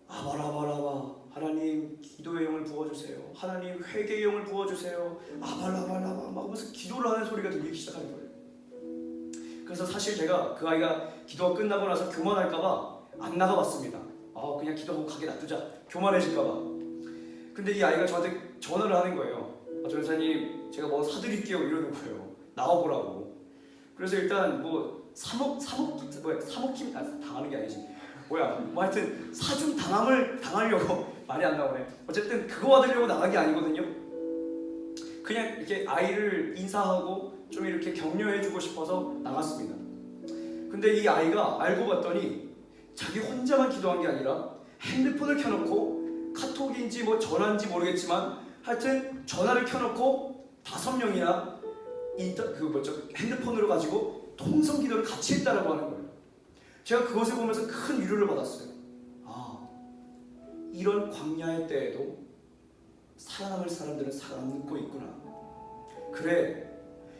아바라바라바, 하나님 기도의 영을 부어주세요. 하나님 회개의 영을 부어주세요. 아바라바라바 막 하면서 기도를 하는 소리가 들리기 시작하는 거예요. 그래서 사실 제가 그 아이가 기도가 끝나고 나서 교만할까봐 안 나가봤습니다. 그냥 기도하고 가게 놔두자, 교만해질까봐. 근데 이 아이가 저한테 전화를 하는 거예요. 전사님, 제가 뭐 사드릴게요 이러는 거예요. 나와보라고. 그래서 일단 뭐 사모킴 당하는 게 아니지. 뭐 하여튼 사중 당하려고 말이 안 나오네. 어쨌든 그거 받으려고 나간 게 아니거든요. 그냥 이렇게 아이를 인사하고 좀 이렇게 격려해주고 싶어서 나갔습니다. 근데 이 아이가 알고 봤더니 자기 혼자만 기도한 게 아니라 핸드폰을 켜놓고 카톡인지 뭐 전화인지 모르겠지만 하여튼 전화를 켜놓고 5명이나 핸드폰으로 가지고 통성 기도를 같이 했다라고 하는 거예요. 제가 그것을 보면서 큰 위로를 받았어요. 이런 광야의 때에도 살아남을 사람들은 살아남고 있구나. 그래,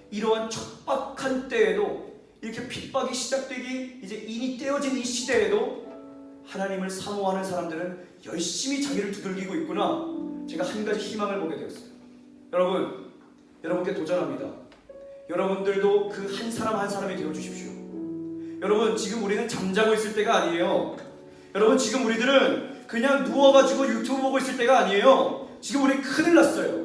이러한 척박한 때에도 이렇게 핍박이 시작되기 이제 인이 떼어진 이 시대에도 하나님을 사모하는 사람들은 열심히 자기를 두들기고 있구나. 제가 한 가지 희망을 보게 되었어요. 여러분께 도전합니다. 여러분들도 그 한 사람 한 사람이 되어주십시오. 여러분, 지금 우리는 잠자고 있을 때가 아니에요. 여러분, 지금 우리들은 그냥 누워가지고 유튜브 보고 있을 때가 아니에요. 지금 우리 큰일 났어요.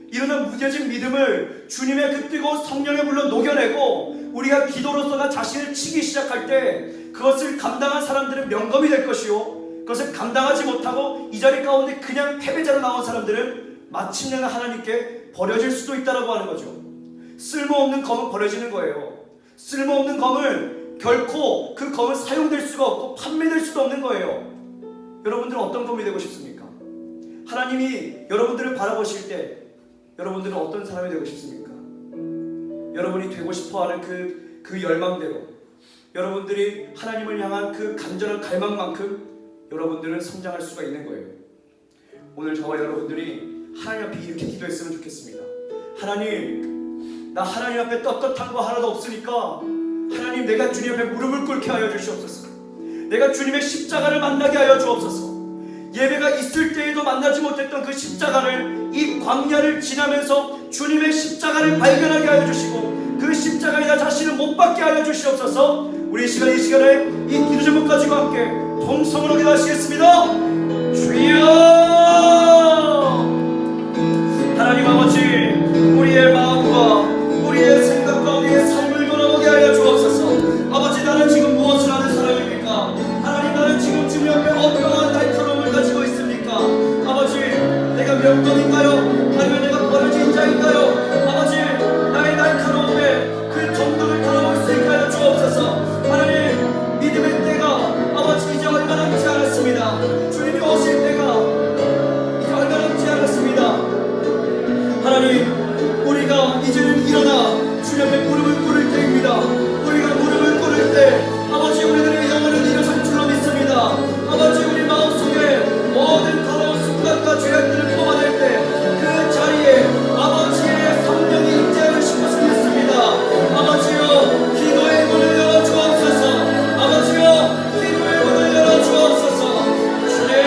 이러한 무뎌진 믿음을 주님의 그 뜨거운 성령의 불로 녹여내고 우리가 기도로서나 자신을 치기 시작할 때 그것을 감당한 사람들은 명검이 될 것이요, 그것을 감당하지 못하고 이 자리 가운데 그냥 패배자로 나온 사람들은 마침내는 하나님께 버려질 수도 있다라고 하는 거죠. 쓸모없는 검은 버려지는 거예요. 쓸모없는 검을 결코 그 검은 사용될 수가 없고 판매될 수도 없는 거예요. 여러분들은 어떤 검이 되고 싶습니까? 하나님이 여러분들을 바라보실 때 여러분들은 어떤 사람이 되고 싶습니까? 여러분이 되고 싶어하는 그 열망대로 여러분들이 하나님을 향한 그 간절한 갈망만큼 여러분들은 성장할 수가 있는 거예요. 오늘 저와 여러분들이 하나님 앞에 이렇게 기도했으면 좋겠습니다. 하나님, 나 하나님 앞에 떳떳한 거 하나도 없으니까 하나님, 내가 주님 앞에 무릎을 꿇게 하여 주시옵소서. 내가 주님의 십자가를 만나게 하여 주옵소서. 예배가 있을 때에도 만나지 못했던 그 십자가를, 이 광야를 지나면서 주님의 십자가를 발견하게 하여 주시고 그 십자가에 나 자신을 못 박게 하여 주시옵소서. 우리 이 시간에 이 기도 제목 가지고 함께 통성으로 기도하시겠습니다. 주여, 하나님 아버지, 우리의 마음과 우리의 생각과 우리의 삶을 돌아보게 하여 주옵소서. 아버지, 나는 지금 무엇을 하는 사람입니까? 하나님, 나는 지금 주님 앞에 어떠한 날카로움을 가지고 있습니까? 아버지, 내가 명동인가요? 아니면 내가 버려진 자인가요? 아버지, 나의 날카로움에 그 정도를 달아볼 수 있게 하여 주옵소서. 하나님, 믿음의 때가 아버지 이제 얼마 남지 않았습니다. 주님이 오실 때가 이제 얼마 남지 않았습니다. 하나님, 우리가 이제는 일어나 주님 앞에 무릎을 꿇을 때입니다. 우리가 무릎을 꿇을 때 아버지, 우리들의 영혼을 일어설 줄로 믿습니다. 아버지, 우리 마음속에 모든 더러운 습관과 죄악들을 뽑아낼 때 그 자리에 아버지의 성령이 임재하고 싶어서 믿습니다. 아버지여, 기도의 문을 열어 주옵소서. 아버지여, 기도의 문을 열어 주옵소서. 주님,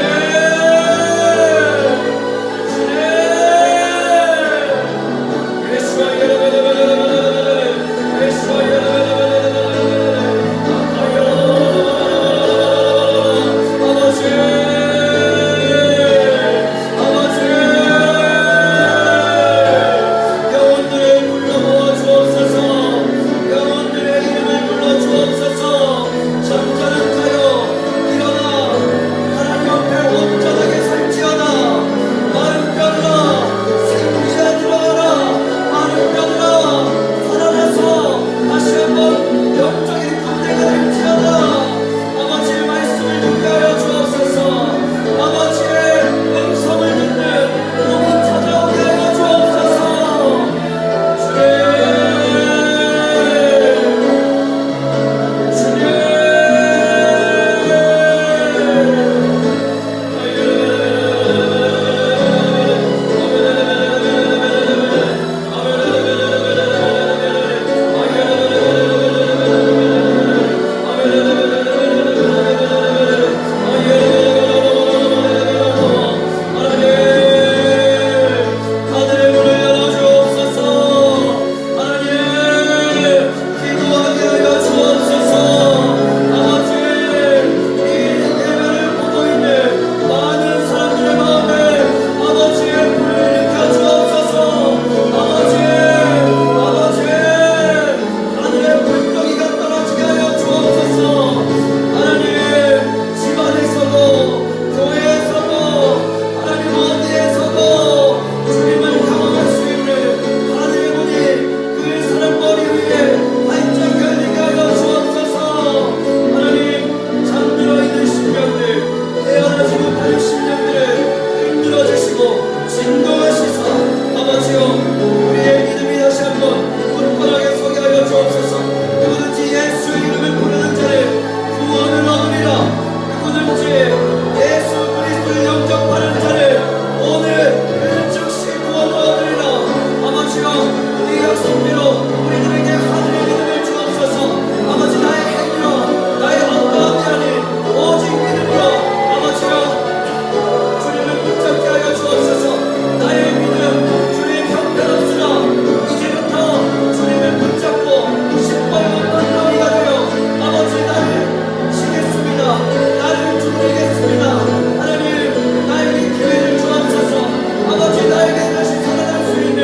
나에게 다시 살아날 수 있는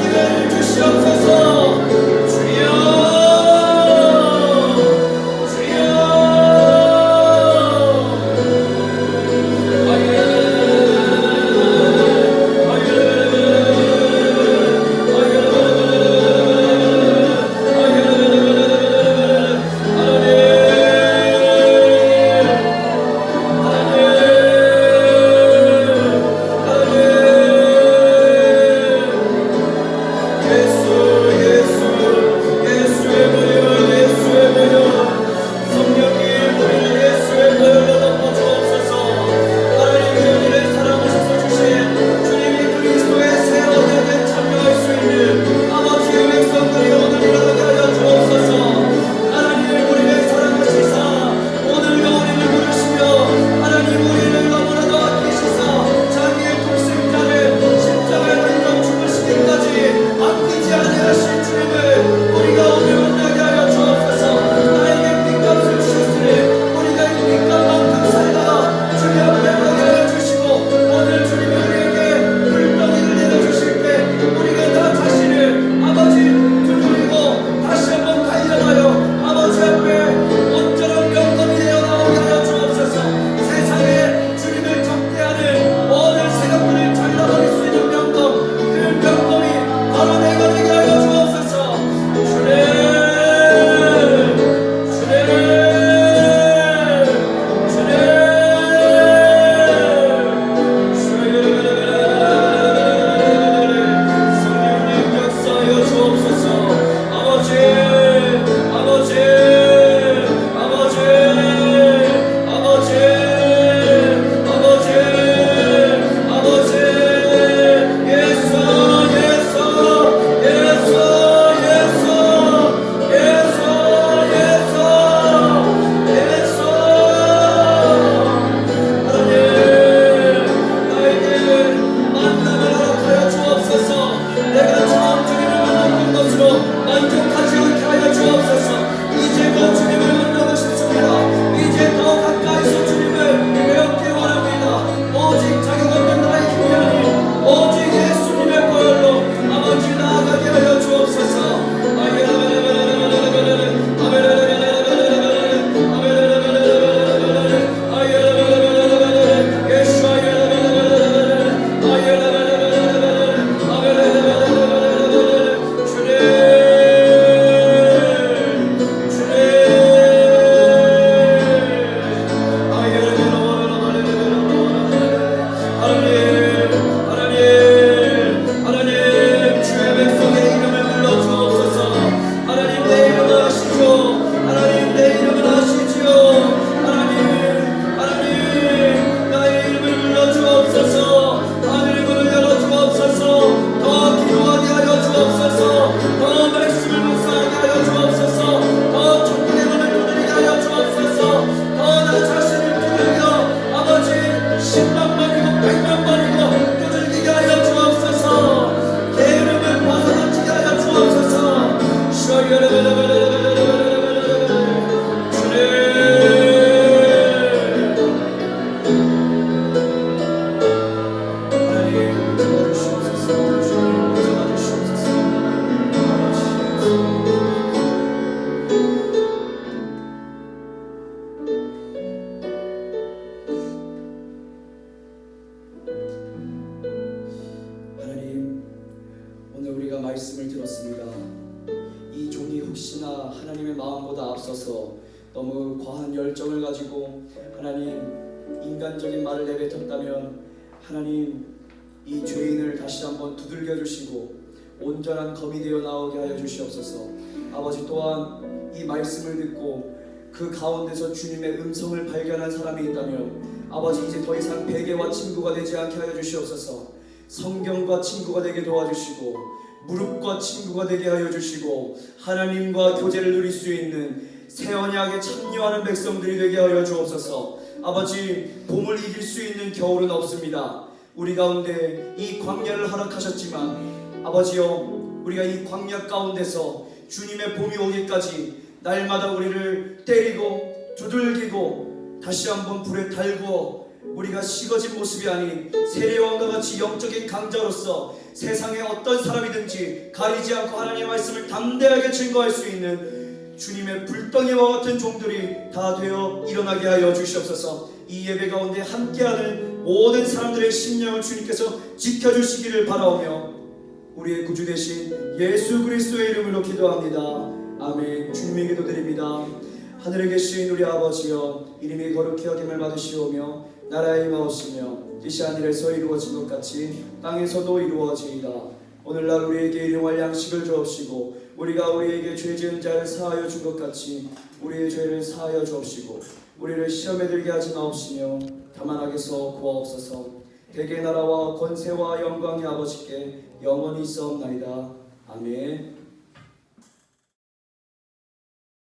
기회를 주시옵소서. 그렇습니다. 이 종이 혹시나 하나님의 마음보다 앞서서 너무 과한 열정을 가지고 하나님 인간적인 말을 내뱉었다면 하나님 이 죄인을 다시 한번 두들겨 주시고 온전한 검이 되어 나오게 하여 주시옵소서. 아버지, 또한 이 말씀을 듣고 그 가운데서 주님의 음성을 발견한 사람이 있다면 아버지, 이제 더 이상 베개와 친구가 되지 않게 하여 주시옵소서. 성경과 친구가 되게 도와주시고 무릎과 친구가 되게 하여 주시고 하나님과 교제를 누릴 수 있는 새 언약에 참여하는 백성들이 되게 하여 주옵소서. 아버지, 봄을 이길 수 있는 겨울은 없습니다. 우리 가운데 이 광야를 허락하셨지만 아버지여, 우리가 이 광야 가운데서 주님의 봄이 오기까지 날마다 우리를 때리고 두들기고 다시 한번 불에 달구어 우리가 식어진 모습이 아닌 세례요한과 같이 영적인 강자로서 세상의 어떤 사람이든지 가리지 않고 하나님의 말씀을 담대하게 증거할 수 있는 주님의 불덩이와 같은 종들이 다 되어 일어나게 하여 주시옵소서. 이 예배 가운데 함께하는 모든 사람들의 심령을 주님께서 지켜주시기를 바라오며 우리의 구주 되신 예수 그리스도의 이름으로 기도합니다. 아멘. 주님의 기도 드립니다. 하늘에 계신 우리 아버지여, 이름이 거룩히 여김을 받으시오며 나라의 임하옵시며 뜻이 하늘에서 이루어진 것 같이 땅에서도 이루어지이다. 오늘날 우리에게 일용할 양식을 주옵시고 우리가 우리에게 죄 지은 자를 사하여 준 것 같이 우리의 죄를 사하여 주옵시고 우리를 시험에 들게 하지 마옵시며 다만 악에서 구하옵소서. 대개 나라와 권세와 영광이 아버지께 영원히 있사옵나이다. 아멘.